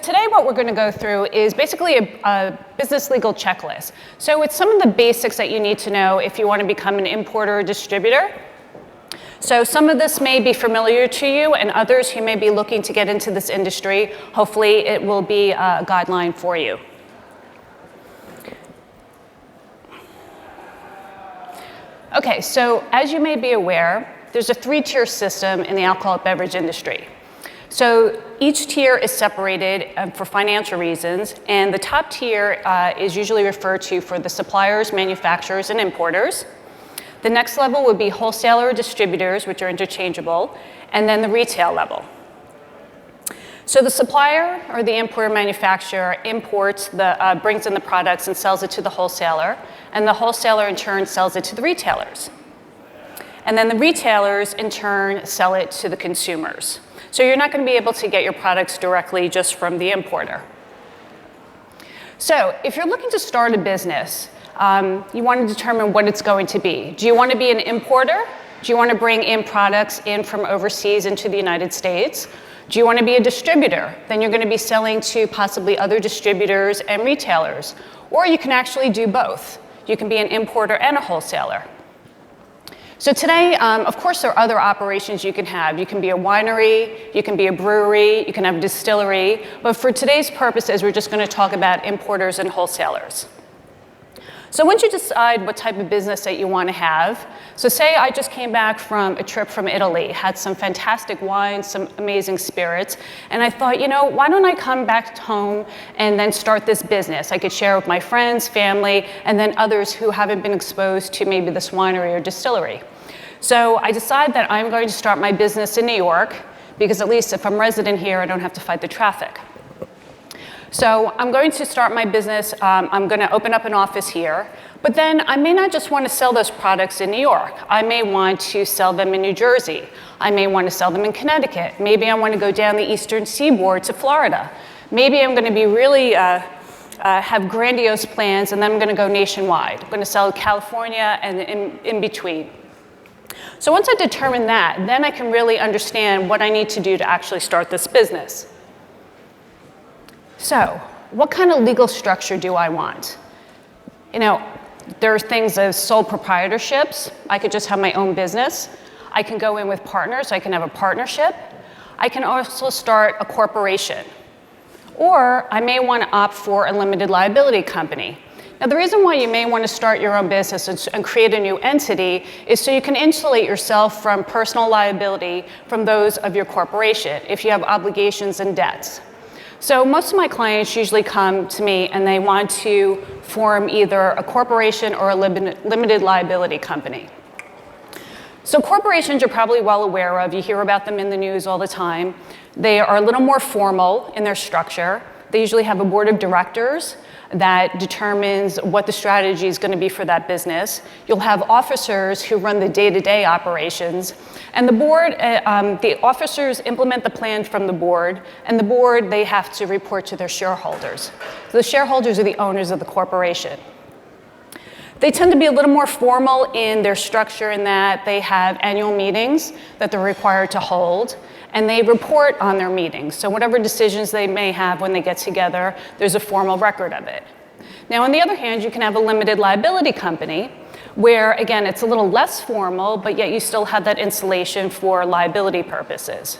Today what we're going to go through is basically a business legal checklist. So it's some of the basics that you need to know if you want to become an importer or distributor. So some of this may be familiar to you, and others who may be looking to get into this industry, hopefully it will be a guideline for you. Okay, so as you may be aware, there's a three-tier system in the alcoholic beverage industry. So each tier is separated for financial reasons, and the top tier is usually referred to for the suppliers, manufacturers, and importers. The next level would be wholesaler or distributors, which are interchangeable, and then the retail level. So the supplier or the importer manufacturer imports brings in the products and sells it to the wholesaler, and the wholesaler in turn sells it to the retailers. And then the retailers in turn sell it to the consumers. So you're not going to be able to get your products directly just from the importer. So if you're looking to start a business, you want to determine what it's going to be. Do you want to be an importer? Do you want to bring in products in from overseas into the United States? Do you want to be a distributor? Then you're going to be selling to possibly other distributors and retailers. Or you can actually do both. You can be an importer and a wholesaler. So today, of course, there are other operations you can have. You can be a winery, you can be a brewery, you can have a distillery. But for today's purposes, we're just going to talk about importers and wholesalers. So once you decide what type of business that you want to have, so say I just came back from a trip from Italy, had some fantastic wines, some amazing spirits, and I thought, you know, why don't I come back home and then start this business? I could share with my friends, family, and then others who haven't been exposed to maybe this winery or distillery. So I decided that I'm going to start my business in New York, because at least if I'm resident here, I don't have to fight the traffic. So I'm going to start my business, I'm going to open up an office here, but then I may not just want to sell those products in New York. I may want to sell them in New Jersey. I may want to sell them in Connecticut. Maybe I want to go down the eastern seaboard to Florida. Maybe I'm going to be really, have grandiose plans, and then I'm going to go nationwide. I'm going to sell in California and in between. So once I determine that, then I can really understand what I need to do to actually start this business. So, what kind of legal structure do I want? You know, there are things as sole proprietorships. I could just have my own business. I can go in with partners. I can have a partnership. I can also start a corporation. Or I may want to opt for a limited liability company. Now, the reason why you may want to start your own business and create a new entity is so you can insulate yourself from personal liability from those of your corporation if you have obligations and debts. So most of my clients usually come to me and they want to form either a corporation or a limited liability company. So corporations you're probably well aware of. You hear about them in the news all the time. They are a little more formal in their structure. They usually have a board of directors that determines what the strategy is going to be for that business. You'll have officers who run the day-to-day operations, and the board, the officers implement the plan from the board, and the board, they have to report to their shareholders. So the shareholders are the owners of the corporation. They tend to be a little more formal in their structure in that they have annual meetings that they're required to hold, and they report on their meetings. So whatever decisions they may have when they get together, there's a formal record of it. Now, on the other hand, you can have a limited liability company where, again, it's a little less formal, but yet you still have that insulation for liability purposes.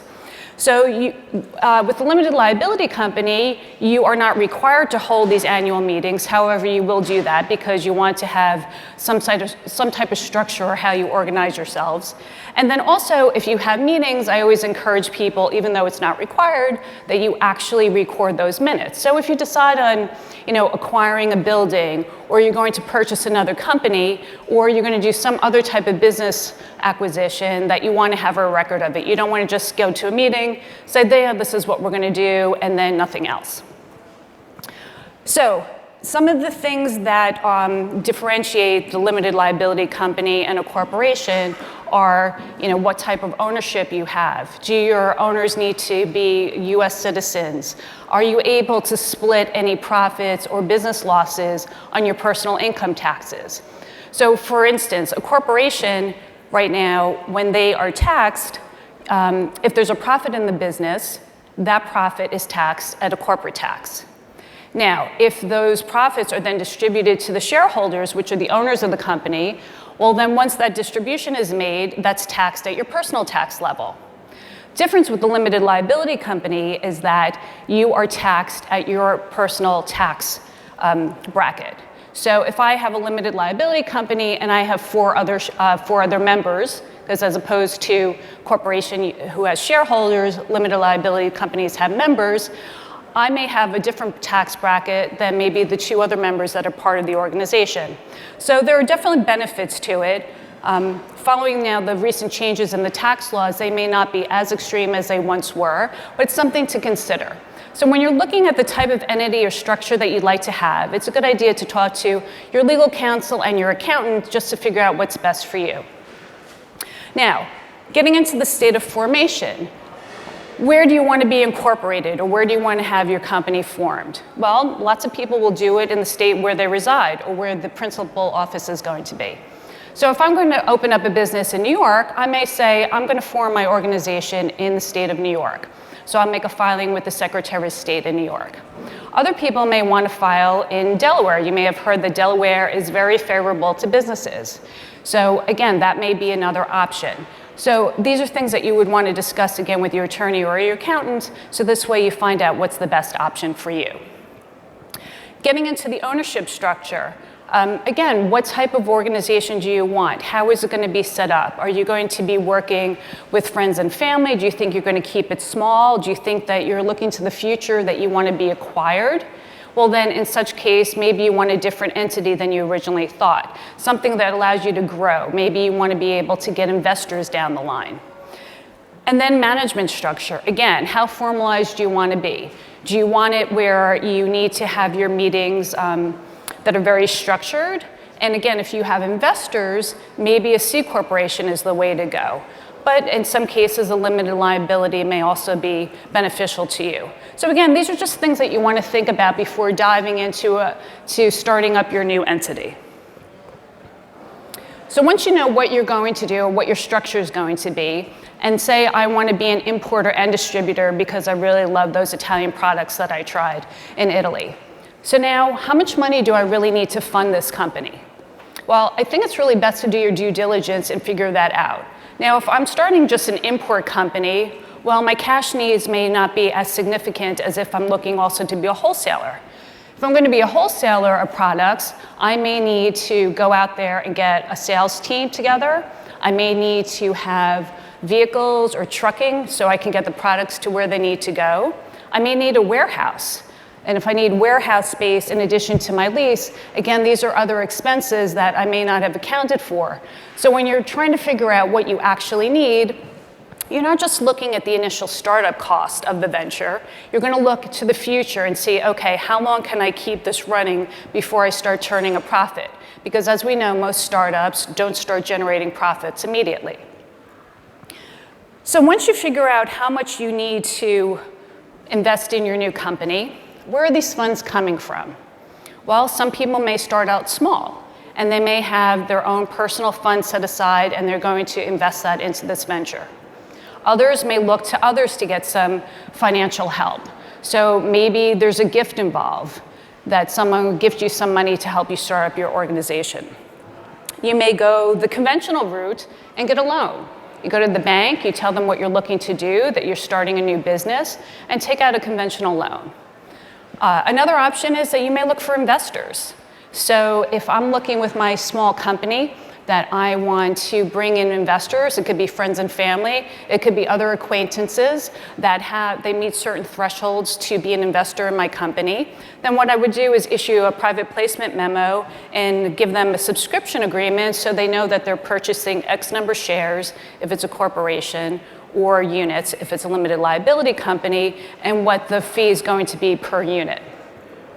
So with a limited liability company, you are not required to hold these annual meetings. However, you will do that because you want to have some type of structure or how you organize yourselves. And then also, if you have meetings, I always encourage people, even though it's not required, that you actually record those minutes. So if you decide on, acquiring a building, or you're going to purchase another company, or you're going to do some other type of business acquisition, that you want to have a record of it. You don't want to just go to a meeting, say, this is what we're going to do, and then nothing else. So some of the things that differentiate the limited liability company and a corporation are, what type of ownership you have. Do your owners need to be U.S. citizens? Are you able to split any profits or business losses on your personal income taxes? So for instance, a corporation right now, when they are taxed, if there's a profit in the business, that profit is taxed at a corporate tax. Now, if those profits are then distributed to the shareholders, which are the owners of the company, well, then once that distribution is made, that's taxed at your personal tax level. Difference with the limited liability company is that you are taxed at your personal tax bracket. So if I have a limited liability company and I have four other members, because as opposed to corporation who has shareholders, limited liability companies have members, I may have a different tax bracket than maybe the two other members that are part of the organization. So there are definitely benefits to it. Following now the recent changes in the tax laws, they may not be as extreme as they once were, but it's something to consider. So when you're looking at the type of entity or structure that you'd like to have, it's a good idea to talk to your legal counsel and your accountant just to figure out what's best for you. Now, getting into the state of formation, where do you want to be incorporated, or where do you want to have your company formed? Well, lots of people will do it in the state where they reside or where the principal office is going to be. So if I'm going to open up a business in New York, I may say I'm going to form my organization in the state of New York. So I'll make a filing with the Secretary of State in New York. Other people may want to file in Delaware. You may have heard that Delaware is very favorable to businesses. So again, that may be another option. So these are things that you would want to discuss again with your attorney or your accountant, so this way you find out what's the best option for you. Getting into the ownership structure, again, what type of organization do you want? How is it going to be set up? Are you going to be working with friends and family? Do you think you're going to keep it small? Do you think that you're looking to the future that you want to be acquired? Well, then in such case, maybe you want a different entity than you originally thought, something that allows you to grow. Maybe you want to be able to get investors down the line. And then management structure. Again, how formalized do you want to be? Do you want it where you need to have your meetings that are very structured? And again, if you have investors, maybe a C corporation is the way to go. But in some cases, a limited liability may also be beneficial to you. So again, these are just things that you want to think about before diving into to starting up your new entity. So once you know what you're going to do, what your structure is going to be, and say I want to be an importer and distributor because I really love those Italian products that I tried in Italy. So now, how much money do I really need to fund this company? Well, I think it's really best to do your due diligence and figure that out. Now, if I'm starting just an import company, well, my cash needs may not be as significant as if I'm looking also to be a wholesaler. If I'm going to be a wholesaler of products, I may need to go out there and get a sales team together. I may need to have vehicles or trucking so I can get the products to where they need to go. I may need a warehouse. And if I need warehouse space in addition to my lease, again, these are other expenses that I may not have accounted for. So when you're trying to figure out what you actually need, you're not just looking at the initial startup cost of the venture. You're going to look to the future and see, okay, how long can I keep this running before I start turning a profit? Because as we know, most startups don't start generating profits immediately. So once you figure out how much you need to invest in your new company, where are these funds coming from? Well, some people may start out small, and they may have their own personal funds set aside, and they're going to invest that into this venture. Others may look to others to get some financial help. So maybe there's a gift involved, that someone will gift you some money to help you start up your organization. You may go the conventional route and get a loan. You go to the bank, you tell them what you're looking to do, that you're starting a new business, and take out a conventional loan. Another option is that you may look for investors. So if I'm looking with my small company that I want to bring in investors, it could be friends and family, it could be other acquaintances that they meet certain thresholds to be an investor in my company, then what I would do is issue a private placement memo and give them a subscription agreement so they know that they're purchasing X number of shares if it's a corporation, or units if it's a limited liability company, and what the fee is going to be per unit.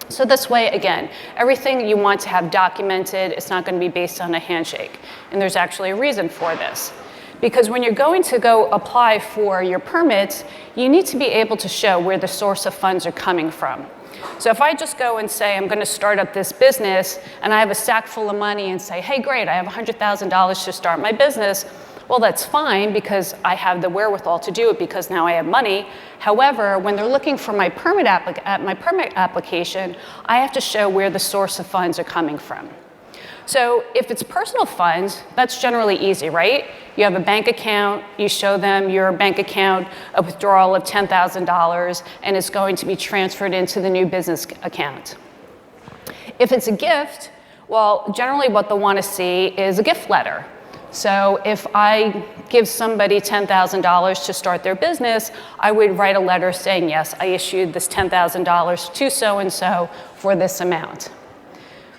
So this way, again, everything you want to have documented, it's not going to be based on a handshake. And there's actually a reason for this. Because when you're going to go apply for your permits, you need to be able to show where the source of funds are coming from. So if I just go and say I'm going to start up this business and I have a sack full of money and say, hey, great, I have $100,000 to start my business, Well, that's fine because I have the wherewithal to do it because now I have money. However, when they're looking for my permit application, I have to show where the source of funds are coming from. So if it's personal funds, that's generally easy, right? You have a bank account, you show them your bank account, a withdrawal of $10,000, and it's going to be transferred into the new business account. If it's a gift, well, generally what they'll want to see is a gift letter. So if I give somebody $10,000 to start their business, I would write a letter saying, yes, I issued this $10,000 to so-and-so for this amount.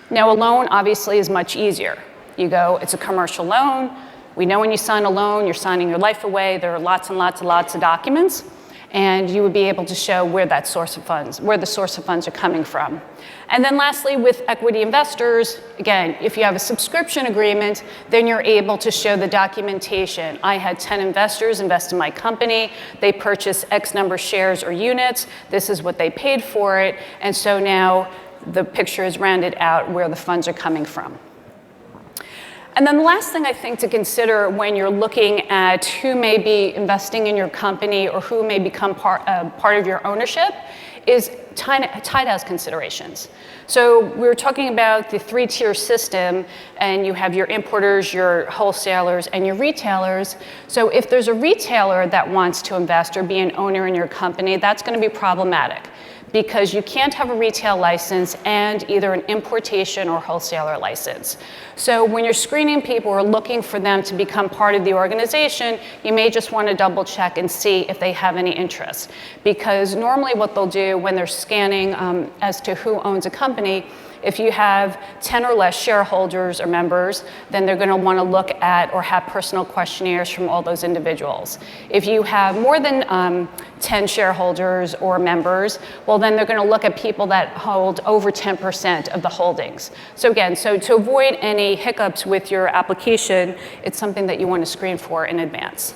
Now, a loan obviously is much easier. You go, it's a commercial loan. We know when you sign a loan, you're signing your life away. There are lots and lots and lots of documents, and you would be able to show where that source of funds, where the source of funds are coming from. And then lastly, with equity investors, again, if you have a subscription agreement, then you're able to show the documentation. I had 10 investors invest in my company. They purchased X number of shares or units. This is what they paid for it. And so now the picture is rounded out where the funds are coming from. And then the last thing I think to consider when you're looking at who may be investing in your company or who may become part of your ownership is tied house considerations. So we were talking about the 3-tier system, and you have your importers, your wholesalers, and your retailers. So if there's a retailer that wants to invest or be an owner in your company, that's going to be problematic, because you can't have a retail license and either an importation or wholesaler license. So when you're screening people or looking for them to become part of the organization, you may just want to double check and see if they have any interest. Because normally what they'll do when they're scanning as to who owns a company, if you have 10 or less shareholders or members, then they're going to want to look at or have personal questionnaires from all those individuals. If you have more than 10 shareholders or members, well, then they're going to look at people that hold over 10% of the holdings. So again, so to avoid any hiccups with your application, it's something that you want to screen for in advance.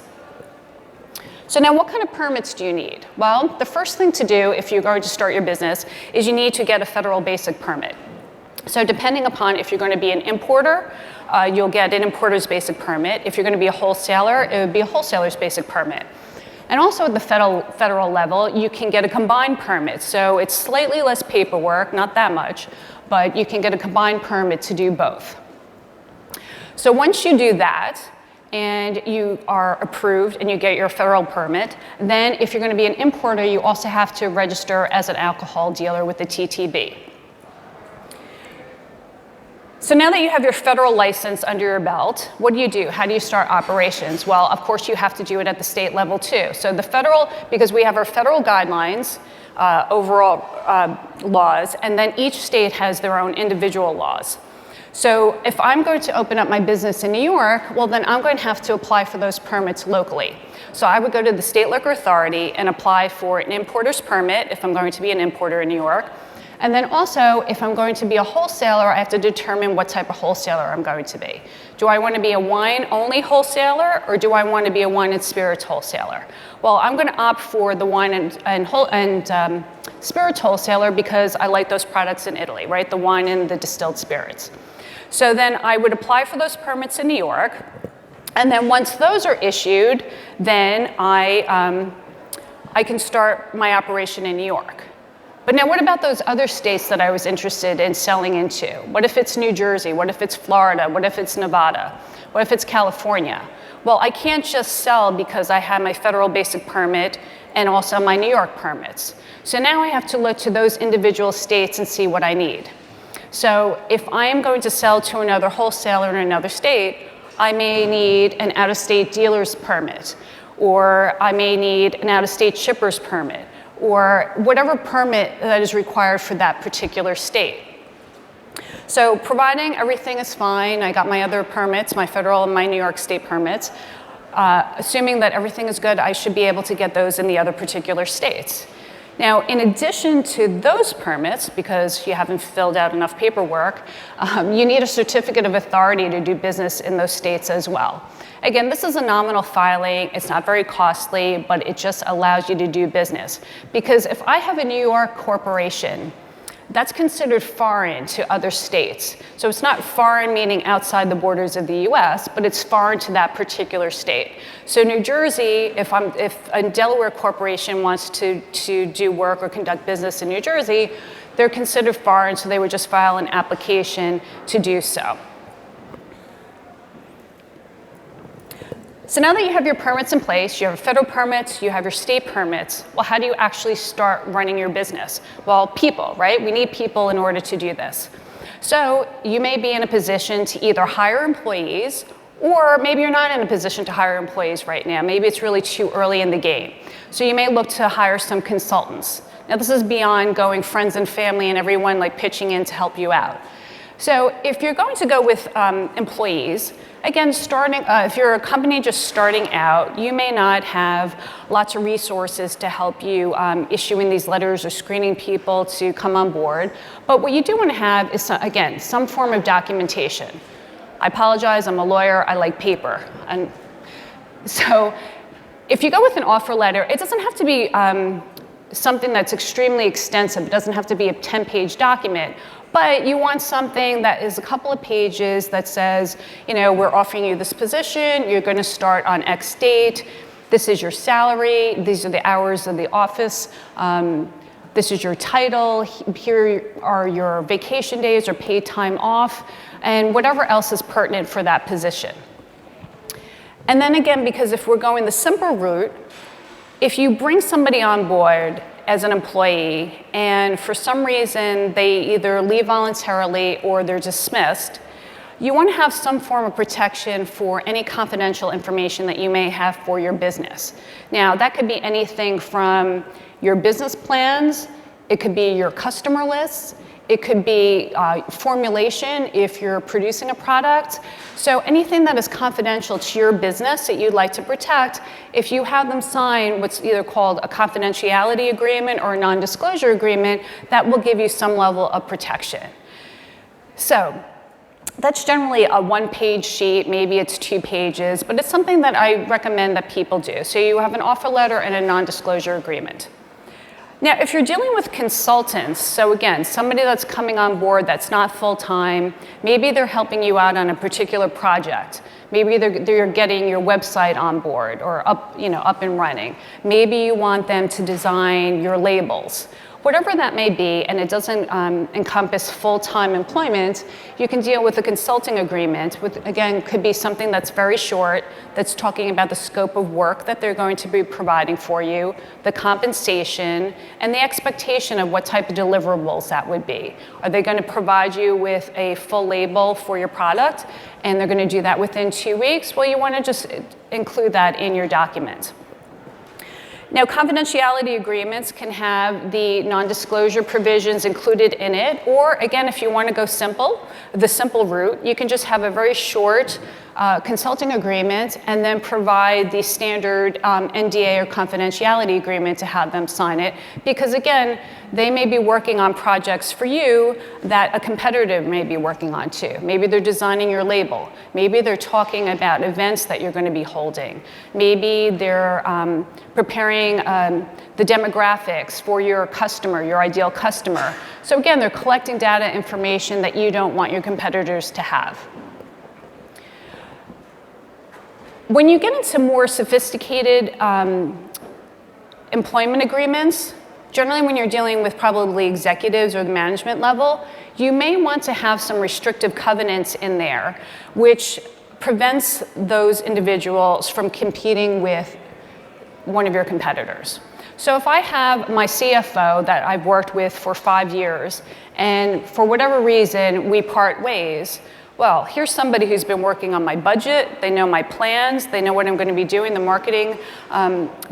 So now what kind of permits do you need? Well, the first thing to do if you're going to start your business is you need to get a federal basic permit. So depending upon if you're going to be an importer, you'll get an importer's basic permit. If you're going to be a wholesaler, it would be a wholesaler's basic permit. And also at the federal level, you can get a combined permit. So it's slightly less paperwork, not that much, but you can get a combined permit to do both. So once you do that, and you are approved and you get your federal permit, then if you're going to be an importer, you also have to register as an alcohol dealer with the TTB. So now that you have your federal license under your belt, what do? How do you start operations? Well, of course, you have to do it at the state level too. So the federal, because we have our federal guidelines, overall laws, and then each state has their own individual laws. So if I'm going to open up my business in New York, well, then I'm going to have to apply for those permits locally. So I would go to the state liquor authority and apply for an importer's permit if I'm going to be an importer in New York. And then also, if I'm going to be a wholesaler, I have to determine what type of wholesaler I'm going to be. Do I want to be a wine-only wholesaler, or do I want to be a wine and spirits wholesaler? Well, I'm going to opt for the wine and spirits wholesaler because I like those products in Italy, right? The wine and the distilled spirits. So then I would apply for those permits in New York, and then once those are issued, then I can start my operation in New York. But now what about those other states that I was interested in selling into? What if it's New Jersey? What if it's Florida? What if it's Nevada? What if it's California? Well, I can't just sell because I have my federal basic permit and also my New York permits. So now I have to look to those individual states and see what I need. So if I am going to sell to another wholesaler in another state, I may need an out-of-state dealer's permit, or I may need an out-of-state shipper's permit, or whatever permit that is required for that particular state. So providing everything is fine, I got my other permits, my federal and my New York state permits, assuming that everything is good, I should be able to get those in the other particular states. Now, in addition to those permits, because you haven't filled out enough paperwork, you need a certificate of authority to do business in those states as well. Again, this is a nominal filing. It's not very costly, but it just allows you to do business. Because if I have a New York corporation, that's considered foreign to other states. So it's not foreign meaning outside the borders of the US, but it's foreign to that particular state. So New Jersey, if a Delaware corporation wants to do work or conduct business in New Jersey, they're considered foreign, so they would just file an application to do so. So now that you have your permits in place, you have federal permits, you have your state permits, well, how do you actually start running your business? Well, people, right? We need people in order to do this. So you may be in a position to either hire employees, or maybe you're not in a position to hire employees right now. Maybe it's really too early in the game. So you may look to hire some consultants. Now this is beyond going friends and family and everyone like pitching in to help you out. So if you're going to go with employees, again, if you're a company just starting out, you may not have lots of resources to help you issuing these letters or screening people to come on board. But what you do want to have is, again, some form of documentation. I apologize, I'm a lawyer, I like paper. And so if you go with an offer letter, it doesn't have to be something that's extremely extensive. It doesn't have to be a 10-page document. But you want something that is a couple of pages that says, you know, we're offering you this position, you're going to start on X date, this is your salary, these are the hours of the office, this is your title, here are your vacation days or paid time off, and whatever else is pertinent for that position. And then again, because if we're going the simple route, if you bring somebody on board as an employee, and for some reason they either leave voluntarily or they're dismissed, you want to have some form of protection for any confidential information that you may have for your business. Now, that could be anything from your business plans, it could be your customer lists, it could be formulation if you're producing a product. So anything that is confidential to your business that you'd like to protect, if you have them sign what's either called a confidentiality agreement or a non-disclosure agreement, that will give you some level of protection. So that's generally a one-page sheet, maybe it's 2 pages, but it's something that I recommend that people do. So you have an offer letter and a non-disclosure agreement. Now, if you're dealing with consultants, so again, somebody that's coming on board that's not full-time, maybe they're helping you out on a particular project. Maybe they're getting your website on board or up and running. Maybe you want them to design your labels. Whatever that may be, and it doesn't encompass full-time employment, you can deal with a consulting agreement, again, could be something that's very short, that's talking about the scope of work that they're going to be providing for you, the compensation, and the expectation of what type of deliverables that would be. Are they going to provide you with a full label for your product, and they're going to do that within 2 weeks? Well, you want to just include that in your document. Now, confidentiality agreements can have the non-disclosure provisions included in it, or again, if you want to go the simple route, you can just have a very short consulting agreement and then provide the standard NDA or confidentiality agreement to have them sign it. Because again, they may be working on projects for you that a competitor may be working on too. Maybe they're designing your label. Maybe they're talking about events that you're going to be holding. Maybe they're preparing the demographics for your customer, your ideal customer. So again, they're collecting data information that you don't want your competitors to have. When you get into more sophisticated employment agreements, generally when you're dealing with probably executives or the management level, you may want to have some restrictive covenants in there, which prevents those individuals from competing with one of your competitors. So if I have my CFO that I've worked with for 5 years, and for whatever reason we part ways, well, here's somebody who's been working on my budget, they know my plans, they know what I'm going to be doing, the marketing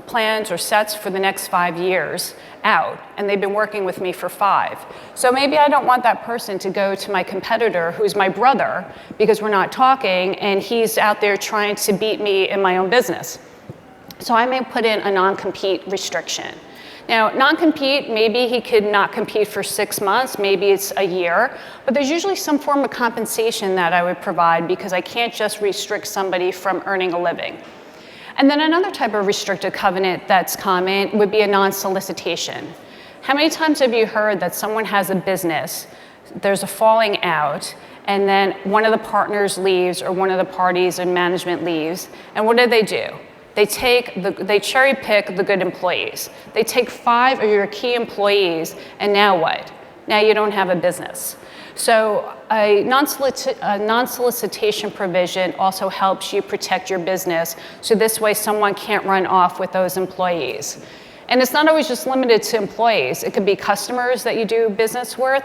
plans or sets for the next 5 years out, and they've been working with me for 5. So maybe I don't want that person to go to my competitor, who's my brother, because we're not talking, and he's out there trying to beat me in my own business. So I may put in a non-compete restriction. Now, non-compete, maybe he could not compete for 6 months, maybe it's a year, but there's usually some form of compensation that I would provide because I can't just restrict somebody from earning a living. And then another type of restricted covenant that's common would be a non-solicitation. How many times have you heard that someone has a business, there's a falling out, and then one of the partners leaves or one of the parties in management leaves, and what do? They cherry pick the good employees. They take 5 of your key employees, and now what? Now you don't have a business. So a non-solicitation provision also helps you protect your business, so this way someone can't run off with those employees. And it's not always just limited to employees. It could be customers that you do business with.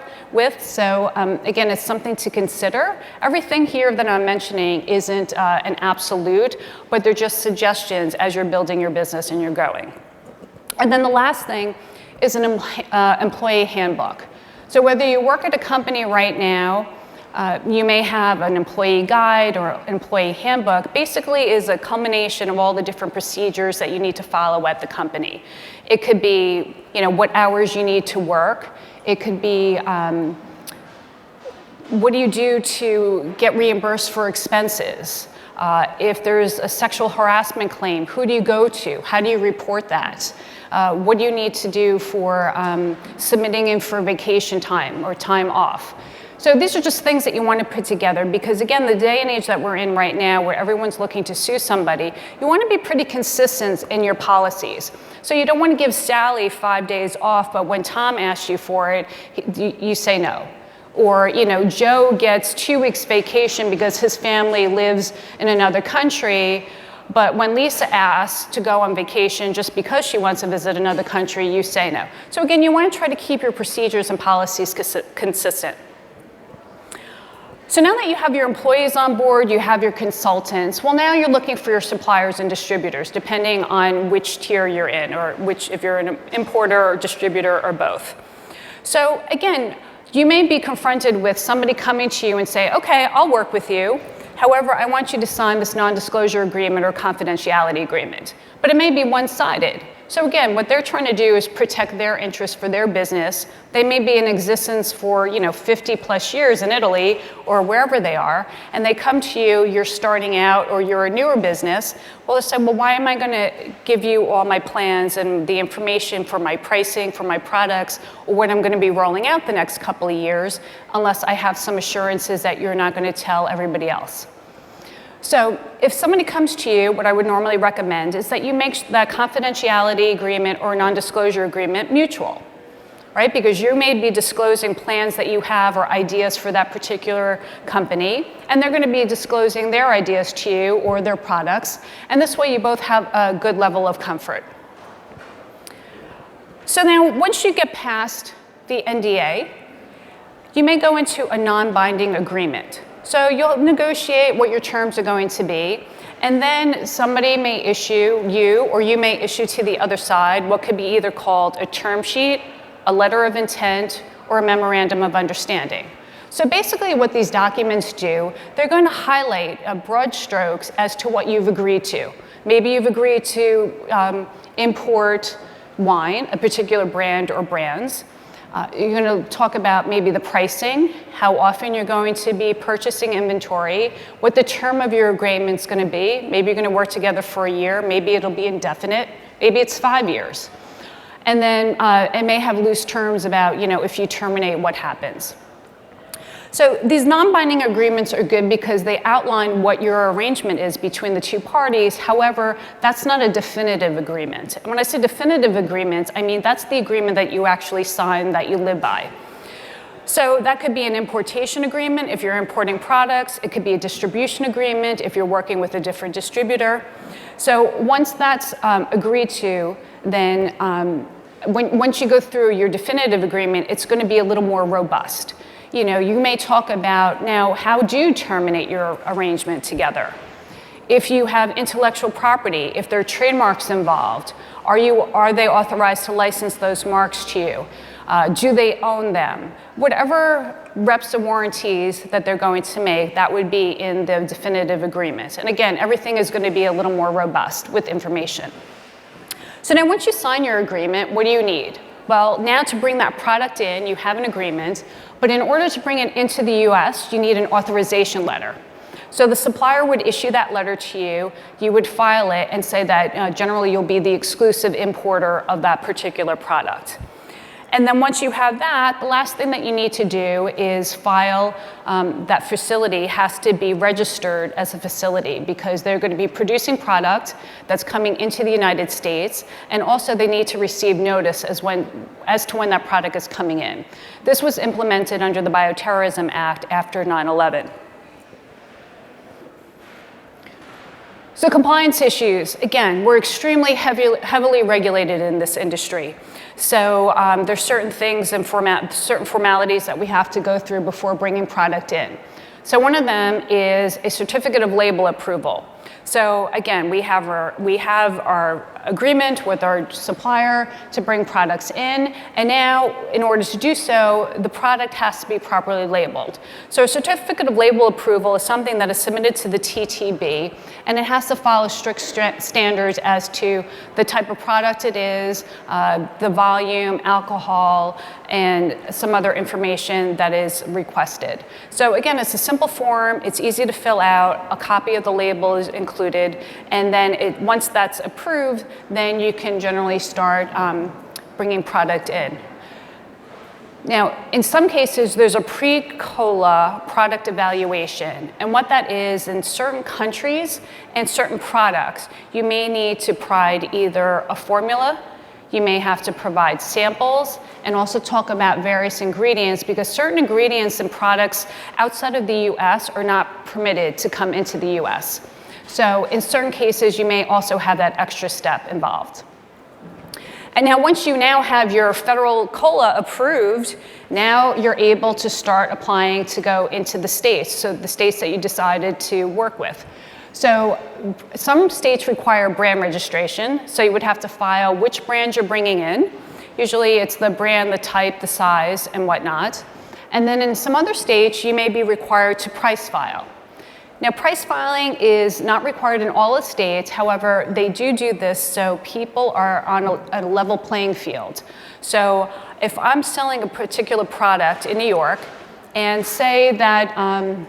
So again, it's something to consider. Everything here that I'm mentioning isn't an absolute, but they're just suggestions as you're building your business and you're growing. And then the last thing is an employee handbook. So whether you work at a company right now, you may have an employee guide or employee handbook. Basically is a culmination of all the different procedures that you need to follow at the company. It could be, what hours you need to work. It could be, what do you do to get reimbursed for expenses? If there's a sexual harassment claim, who do you go to? How do you report that? What do you need to do for submitting in for vacation time or time off? So these are just things that you want to put together because, again, the day and age that we're in right now where everyone's looking to sue somebody, you want to be pretty consistent in your policies. So you don't want to give Sally 5 days off, but when Tom asks you for it, you say no. Or, Joe gets 2 weeks vacation because his family lives in another country, but when Lisa asks to go on vacation just because she wants to visit another country, you say no. So again, you want to try to keep your procedures and policies consistent. So now that you have your employees on board, you have your consultants, well, now you're looking for your suppliers and distributors, depending on which tier you're in, or if you're an importer or distributor or both. So again, you may be confronted with somebody coming to you and say, okay, I'll work with you. However, I want you to sign this non-disclosure agreement or confidentiality agreement. But it may be one-sided. So again, what they're trying to do is protect their interests for their business. They may be in existence for 50 plus years in Italy or wherever they are, and they come to you, you're starting out or you're a newer business. Well, they say, well, why am I going to give you all my plans and the information for my pricing, for my products, or what I'm going to be rolling out the next couple of years, unless I have some assurances that you're not going to tell everybody else? So if somebody comes to you, what I would normally recommend is that you make that confidentiality agreement or non-disclosure agreement mutual, right? Because you may be disclosing plans that you have or ideas for that particular company, and they're going to be disclosing their ideas to you or their products, and this way you both have a good level of comfort. So now, once you get past the NDA, you may go into a non-binding agreement. So you'll negotiate what your terms are going to be, and then somebody may issue you, or you may issue to the other side, what could be either called a term sheet, a letter of intent, or a memorandum of understanding. So basically what these documents do, they're going to highlight broad strokes as to what you've agreed to. Maybe you've agreed to import wine, a particular brand or brands. You're going to talk about maybe the pricing, how often you're going to be purchasing inventory, what the term of your agreement's going to be. Maybe you're going to work together for a year. Maybe it'll be indefinite. Maybe it's 5 years. And then it may have loose terms about, if you terminate, what happens. So these non-binding agreements are good because they outline what your arrangement is between the two parties. However, that's not a definitive agreement. And when I say definitive agreement, I mean that's the agreement that you actually sign, that you live by. So that could be an importation agreement if you're importing products. It could be a distribution agreement if you're working with a different distributor. So once that's agreed to, then once you go through your definitive agreement, it's going to be a little more robust. You may talk about, now, how do you terminate your arrangement together? If you have intellectual property, if there are trademarks involved, are they authorized to license those marks to you? Do they own them? Whatever reps and warranties that they're going to make, that would be in the definitive agreement. And again, everything is going to be a little more robust with information. So now once you sign your agreement, what do you need? Well, now to bring that product in, you have an agreement, but in order to bring it into the US, you need an authorization letter. So the supplier would issue that letter to you, you would file it and say that generally you'll be the exclusive importer of that particular product. And then once you have that, the last thing that you need to do is file, that facility has to be registered as a facility because they're going to be producing product that's coming into the United States, and also they need to receive notice as to when that product is coming in. This was implemented under the Bioterrorism Act after 9/11. So compliance issues, again, we're extremely heavily regulated in this industry. So there's certain things and certain formalities that we have to go through before bringing product in. So one of them is a certificate of label approval. So again, we have our agreement with our supplier to bring products in, and now in order to do so, the product has to be properly labeled. So a certificate of label approval is something that is submitted to the TTB, and it has to follow strict standards as to the type of product it is, the volume, alcohol, and some other information that is requested. So again, it's a simple form, it's easy to fill out, a copy of the label is included, and then once that's approved, then you can generally start bringing product in. Now, in some cases, there's a pre-COLA product evaluation, and what that is, in certain countries and certain products, you may need to provide either a formula, you may have to provide samples, and also talk about various ingredients, because certain ingredients and products outside of the US are not permitted to come into the US. So in certain cases, you may also have that extra step involved. And now once you now have your federal COLA approved, now you're able to start applying to go into the states, so the states that you decided to work with. So some states require brand registration, so you would have to file which brand you're bringing in. Usually it's the brand, the type, the size, and whatnot. And then in some other states, you may be required to price file. Now, price filing is not required in all the states. However, they do this so people are on a level playing field. So if I'm selling a particular product in New York, and say that,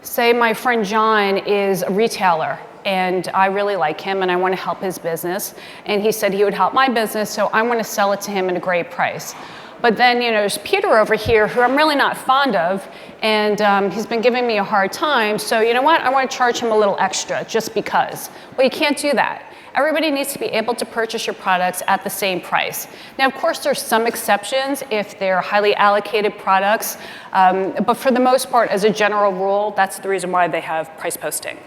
say my friend John is a retailer, and I really like him and I want to help his business, and he said he would help my business, so I want to sell it to him at a great price. But then, there's Peter over here who I'm really not fond of, and he's been giving me a hard time, so you know what? I want to charge him a little extra just because. Well, you can't do that. Everybody needs to be able to purchase your products at the same price. Now, of course, there's some exceptions if they're highly allocated products, but for the most part, as a general rule, that's the reason why they have price posting.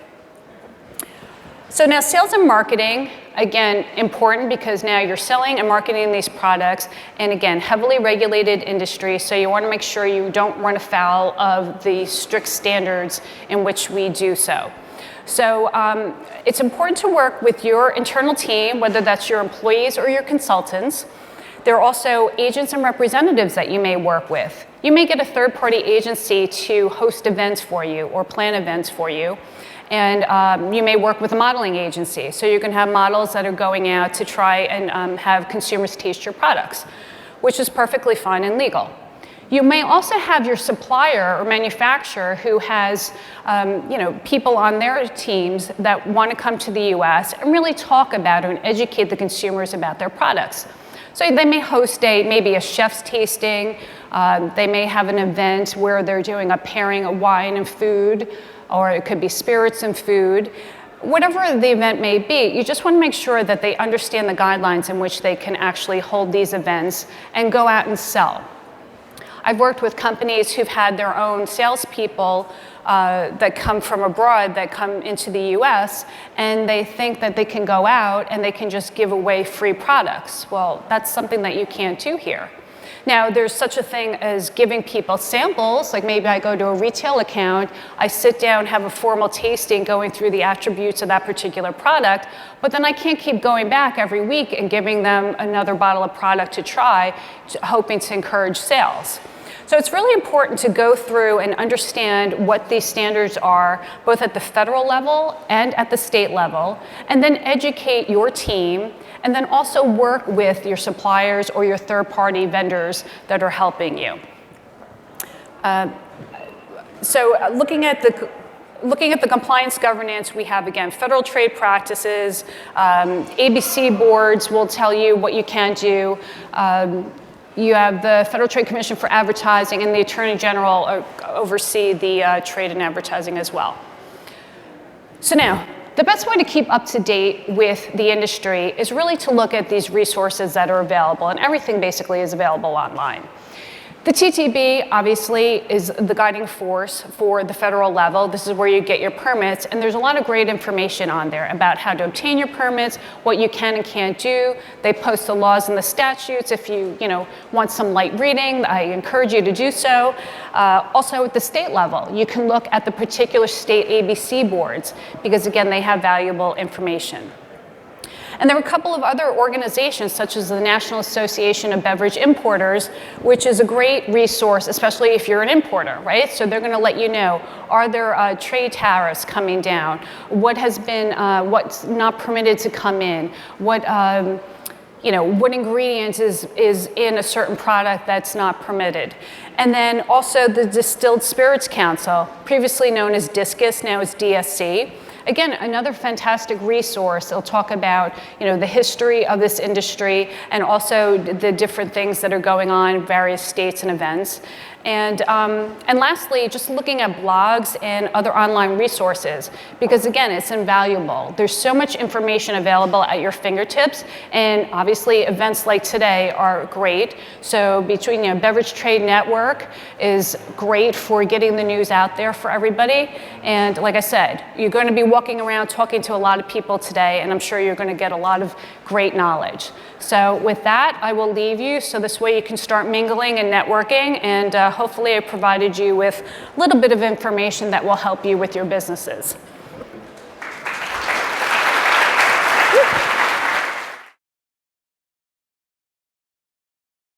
So now sales and marketing, again, important because now you're selling and marketing these products, and again, heavily regulated industry, so you want to make sure you don't run afoul of the strict standards in which we do so. So it's important to work with your internal team, whether that's your employees or your consultants. There are also agents and representatives that you may work with. You may get a third-party agency to host events for you or plan events for you. And you may work with a modeling agency. So you can have models that are going out to try and have consumers taste your products, which is perfectly fine and legal. You may also have your supplier or manufacturer who has people on their teams that want to come to the US and really talk about and educate the consumers about their products. So they may host maybe a chef's tasting. They may have an event where they're doing a pairing of wine and food, or it could be spirits and food. Whatever the event may be, you just want to make sure that they understand the guidelines in which they can actually hold these events and go out and sell. I've worked with companies who've had their own salespeople that come from abroad that come into the US, and they think that they can go out and they can just give away free products. Well, that's something that you can't do here. Now, there's such a thing as giving people samples, like maybe I go to a retail account, I sit down, have a formal tasting going through the attributes of that particular product, but then I can't keep going back every week and giving them another bottle of product to try, hoping to encourage sales. So it's really important to go through and understand what these standards are, both at the federal level and at the state level, and then educate your team, and then also work with your suppliers or your third-party vendors that are helping you. So looking at the compliance governance, we have, again, federal trade practices. ABC boards will tell you what you can do. You have the Federal Trade Commission for Advertising, and the Attorney General oversee the trade and advertising as well. So now, the best way to keep up to date with the industry is really to look at these resources that are available, and everything basically is available online. The TTB obviously is the guiding force for the federal level. This is where you get your permits, and there's a lot of great information on there about how to obtain your permits, what you can and can't do. They post the laws and the statutes. If you want some light reading, I encourage you to do so. Also at the state level, you can look at the particular state ABC boards because again, they have valuable information. And there are a couple of other organizations, such as the National Association of Beverage Importers, which is a great resource, especially if you're an importer, right? So they're going to let you know, are there trade tariffs coming down? What has been, what's not permitted to come in? What ingredients is in a certain product that's not permitted. And then also the Distilled Spirits Council, previously known as DISCUS, now is DSC. Again, another fantastic resource. It'll talk about, the history of this industry and also the different things that are going on in various states and events. And lastly, just looking at blogs and other online resources, because again, it's invaluable. There's so much information available at your fingertips, and obviously events like today are great. So between Beverage Trade Network is great for getting the news out there for everybody. And like I said, you're going to be walking around talking to a lot of people today, and I'm sure you're going to get a lot of great knowledge. So with that, I will leave you so this way you can start mingling and networking, and hopefully I provided you with a little bit of information that will help you with your businesses.